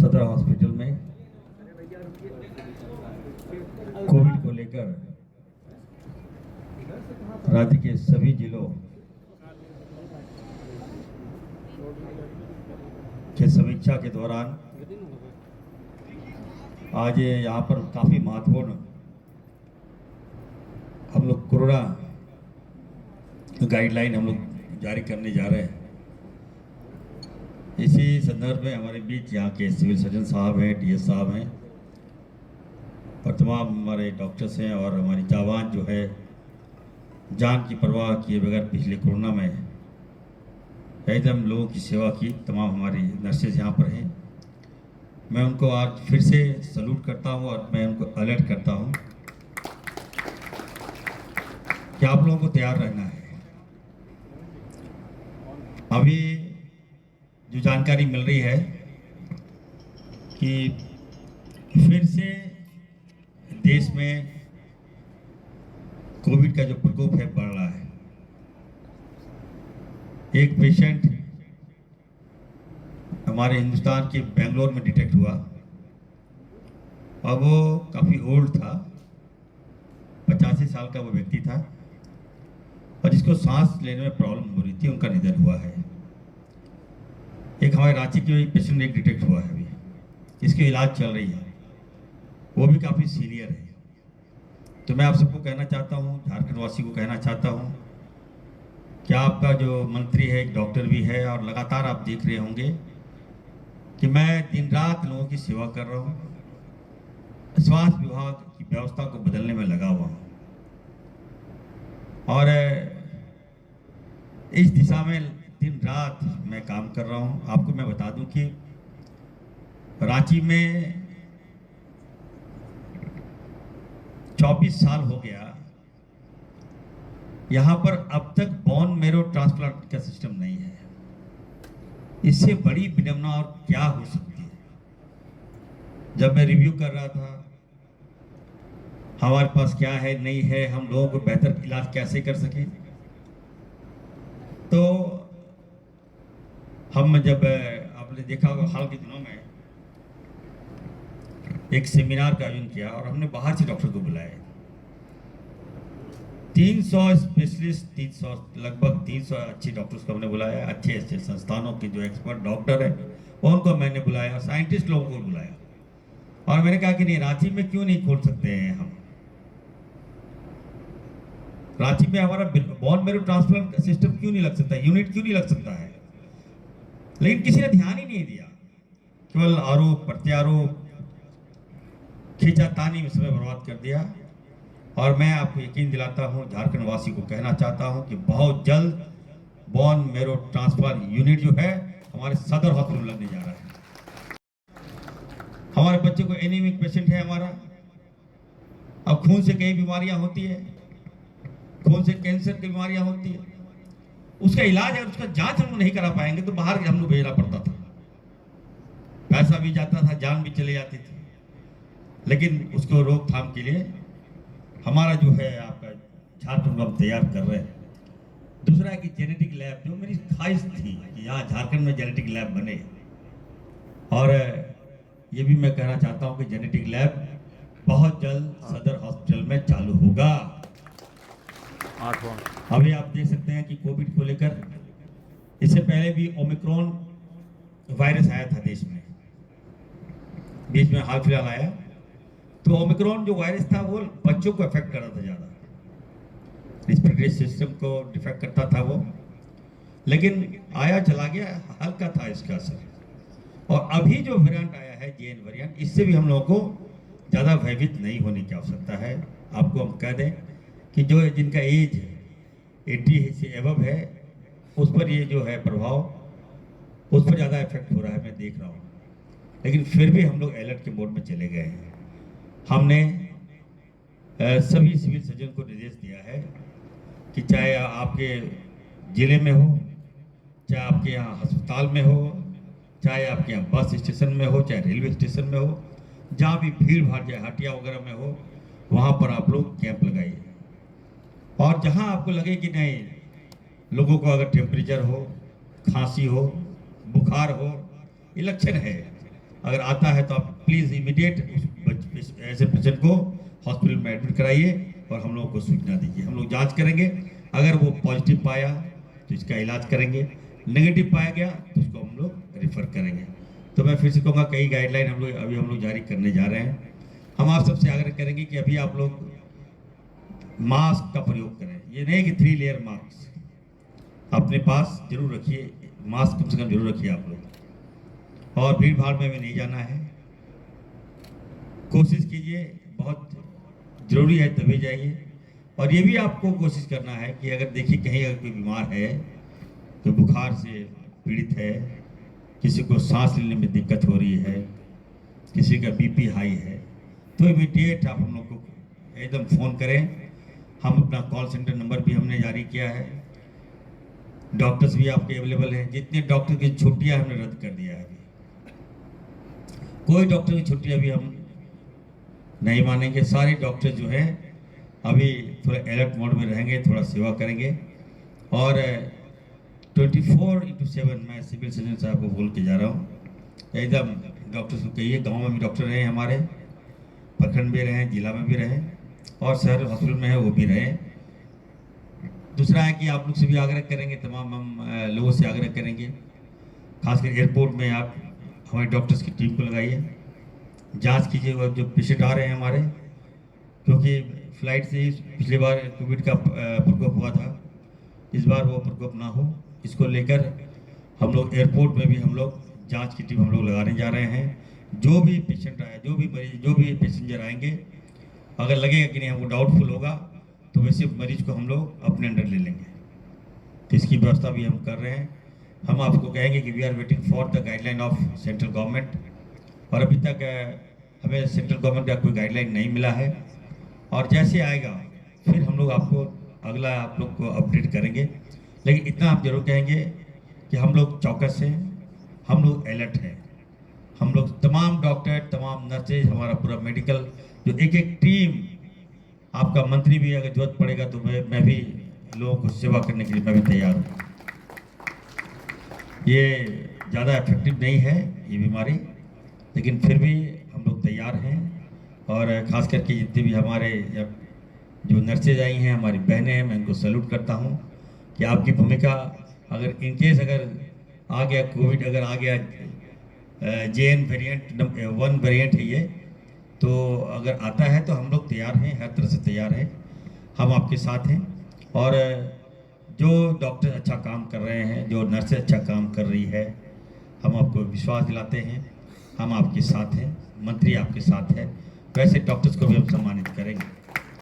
सदर हॉस्पिटल में कोविड को लेकर राज्य के सभी जिलों के समीक्षा के दौरान आज यहाँ पर काफ़ी महत्वपूर्ण हम लोग कोरोना गाइडलाइन हम लोग जारी करने जा रहे हैं। इसी संदर्भ में हमारे बीच यहाँ के सिविल सर्जन साहब हैं, डीएस साहब हैं और तमाम हमारे डॉक्टर्स हैं और हमारी जवान जो है जान की परवाह किए बगैर पिछले कोरोना में एकदम लोगों की सेवा की तमाम हमारी नर्सेज यहाँ पर हैं। मैं उनको आज फिर से सल्यूट करता हूँ और मैं उनको अलर्ट करता हूँ कि आप लोगों को तैयार रहना है। अभी जो जानकारी मिल रही है कि फिर से देश में कोविड का जो प्रकोप है बढ़ रहा है। एक पेशेंट हमारे हिंदुस्तान के बेंगलोर में डिटेक्ट हुआ और वो काफ़ी ओल्ड था, 85 साल का वो व्यक्ति था और जिसको सांस लेने में प्रॉब्लम हो रही थी, उनका निधन हुआ है। एक हमारे रांची के पेशेंट एक डिटेक्ट हुआ है, अभी इसकी इलाज चल रही है, वो भी काफ़ी सीनियर है। तो मैं आप सबको कहना चाहता हूँ, झारखंड वासी को कहना चाहता हूँ कि आपका जो मंत्री है एक डॉक्टर भी है और लगातार आप देख रहे होंगे कि मैं दिन रात लोगों की सेवा कर रहा हूँ, स्वास्थ्य विभाग की व्यवस्था को बदलने में लगा हुआ हूँ और इस दिशा में दिन रात मैं काम कर रहा हूँ। आपको मैं बता दूं कि रांची में 24 साल हो गया, यहाँ पर अब तक बोन मैरो ट्रांसप्लांट का सिस्टम नहीं है। इससे बड़ी विडंबना और क्या हो सकती है। जब मैं रिव्यू कर रहा था हमारे पास क्या है नहीं है, हम लोगों को बेहतर इलाज कैसे कर सकें, तो हम जब आपने देखा होगा हाल के दिनों में एक सेमिनार का आयोजन किया और हमने बाहर से डॉक्टर को बुलाए। 300 स्पेशलिस्ट, 300 लगभग 300 अच्छे डॉक्टर्स को हमने बुलाया, अच्छे अच्छे संस्थानों के जो एक्सपर्ट डॉक्टर है उनको मैंने बुलाया, साइंटिस्ट लोगों को बुलाया और मैंने कहा कि नहीं, रांची में क्यों नहीं खोल सकते हैं हम। रांची में हमारा बोन मैरो ट्रांसप्लांट सिस्टम क्यों नहीं लग सकता, यूनिट क्यों नहीं लग सकता है। लेकिन किसी ने ध्यान ही नहीं दिया, केवल आरोप प्रत्यारोप खींचातानी में समय बर्बाद कर दिया। और मैं आपको यकीन दिलाता हूं, झारखंड वासी को कहना चाहता हूं कि बहुत जल्द बोन मैरो ट्रांसप्लांट यूनिट जो है हमारे सदर हॉस्पिटल लगने जा रहा है। हमारे बच्चे को एनीमिक पेशेंट है हमारा, अब खून से कई बीमारियां होती है, खून से कैंसर की बीमारियां होती है, उसका इलाज अगर उसका जांच हम नहीं करा पाएंगे तो बाहर हम लोग भेजना पड़ता था, पैसा भी जाता था, जान भी चली जाती थी। लेकिन उसको रोकथाम के लिए हमारा जो है आपका झारखंड हम तैयार कर रहे हैं। दूसरा है कि जेनेटिक लैब, जो मेरी ख्वाहिश थी कि यहाँ झारखंड में जेनेटिक लैब बने, और ये भी मैं कहना चाहता हूँ कि जेनेटिक लैब बहुत जल्द सदर हॉस्पिटल में चालू होगा। अभी आप देख सकते हैं कि कोविड को लेकर इससे पहले भी ओमिक्रॉन वायरस आया था देश में, बीच में हाल फिलहाल आया। तो ओमिक्रॉन जो वायरस था वो बच्चों को अफेक्ट कर रहा था, ज़्यादा रिस्पिरेटरी सिस्टम को डिफेक्ट करता था वो, लेकिन आया चला गया, हल्का था इसका असर। और अभी जो वेरिएंट आया है जेएन वेरिएंट, इससे भी हम लोगों को ज़्यादा भयभीत नहीं होने की आवश्यकता है। आपको हम कह दें कि जो जिनका एज 80 से एबव है उस पर ये जो है प्रभाव उस पर ज़्यादा इफेक्ट हो रहा है, मैं देख रहा हूँ। लेकिन फिर भी हम लोग अलर्ट के मोड में चले गए हैं। हमने सभी सिविल सर्जन को निर्देश दिया है कि चाहे आपके ज़िले में हो, चाहे आपके यहाँ अस्पताल में हो, चाहे आपके यहाँ बस स्टेशन में हो, चाहे रेलवे स्टेशन में हो, जहाँ भी भीड़ भाड़ चाहे हटिया वगैरह में हो, वहाँ पर आप लोग कैंप लगाइए। और जहाँ आपको लगे कि नहीं, लोगों को अगर टेम्परेचर हो, खांसी हो, बुखार हो, ये लक्षण है, अगर आता है तो आप प्लीज़ इमीडिएट ऐसे पेशेंट को हॉस्पिटल में एडमिट कराइए और हम लोगों को सूचना दीजिए। हम लोग जांच करेंगे, अगर वो पॉजिटिव पाया तो इसका इलाज करेंगे, नेगेटिव पाया गया तो उसको हम लोग रेफर करेंगे। तो मैं फिर से कहूँगा, कई गाइडलाइन हम लोग जारी करने जा रहे हैं। हम आप सबसे आग्रह करेंगे कि अभी आप लोग मास्क का प्रयोग करें। ये नहीं कि 3 लेयर मास्क अपने पास जरूर रखिए, मास्क कम से कम जरूर रखिए आप लोग, और भीड़ भाड़ में भी नहीं जाना है। कोशिश कीजिए, बहुत ज़रूरी है तभी जाइए। और ये भी आपको कोशिश करना है कि अगर देखिए कहीं अगर कोई बीमार है, कोई बुखार से पीड़ित है, किसी को सांस लेने में दिक्कत हो रही है, किसी का बीपी हाई है, तो इमीडिएट आप हम लोग को एकदम फ़ोन करें। हम अपना कॉल सेंटर नंबर भी हमने जारी किया है। डॉक्टर्स भी आपके अवेलेबल हैं। जितने डॉक्टर की छुट्टियां हमने रद्द कर दिया है, कोई डॉक्टर की छुट्टी अभी हम नहीं मानेंगे। सारे डॉक्टर जो हैं अभी थोड़ा अलर्ट मोड में रहेंगे, थोड़ा सेवा करेंगे। और 24/7 मैं सिविल सर्जन साहब को बोल के जा रहा हूँ, एकदम डॉक्टर्स को कहिए, गाँव में भी डॉक्टर रहे हमारे, प्रखंड में रहें, जिला में भी रहें, और शहर हॉस्पिटल में है वो भी रहे। दूसरा है कि आप लोग से भी आग्रह करेंगे, तमाम हम लोगों से आग्रह करेंगे, खासकर एयरपोर्ट में आप हमारे डॉक्टर्स की टीम को लगाइए, जांच कीजिए और जो पेशेंट आ रहे हैं हमारे, क्योंकि फ्लाइट से ही पिछली बार कोविड का प्रकोप हुआ था, इस बार वो प्रकोप ना हो, इसको लेकर हम लोग एयरपोर्ट में भी हम लोग जाँच की टीम हम लोग लगाने जा रहे हैं। जो भी पेशेंट आए, जो भी मरीज, जो भी पैसेंजर आएंगे, अगर लगेगा कि नहीं हमको डाउटफुल होगा तो वैसे मरीज को हम लोग अपने अंडर ले लेंगे। तो इसकी व्यवस्था भी हम कर रहे हैं। हम आपको कहेंगे कि we are waiting for the guideline of central government, और अभी तक हमें सेंट्रल गवर्नमेंट का कोई गाइडलाइन नहीं मिला है, और जैसे आएगा फिर हम लोग आपको अगला आप लोग को अपडेट करेंगे। लेकिन इतना आप जरूर कहेंगे कि हम लोग चौकस हैं, हम लोग अलर्ट हैं, हम लोग तमाम डॉक्टर, तमाम नर्सेज, हमारा पूरा मेडिकल जो एक टीम, आपका मंत्री भी अगर जरूरत पड़ेगा तो मैं भी लोगों को सेवा करने के लिए मैं भी तैयार हूँ। ये ज़्यादा इफेक्टिव नहीं है ये बीमारी, लेकिन फिर भी हम लोग तैयार हैं। और ख़ास करके जितने भी हमारे जो नर्सेज आई हैं, हमारी बहनें हैं, मैं उनको सैल्यूट करता हूँ कि आपकी भूमिका, अगर इनकेस अगर आ गया कोविड, अगर आ गया JN वेरिएंट 1 वेरिएंट है ये, तो अगर आता है तो हम लोग तैयार हैं, हर तरह से तैयार हैं, हम आपके साथ हैं। और जो डॉक्टर अच्छा काम कर रहे हैं, जो नर्सें अच्छा काम कर रही है, हम आपको विश्वास दिलाते हैं, हम आपके साथ हैं, मंत्री आपके साथ है, वैसे डॉक्टर्स को भी हम सम्मानित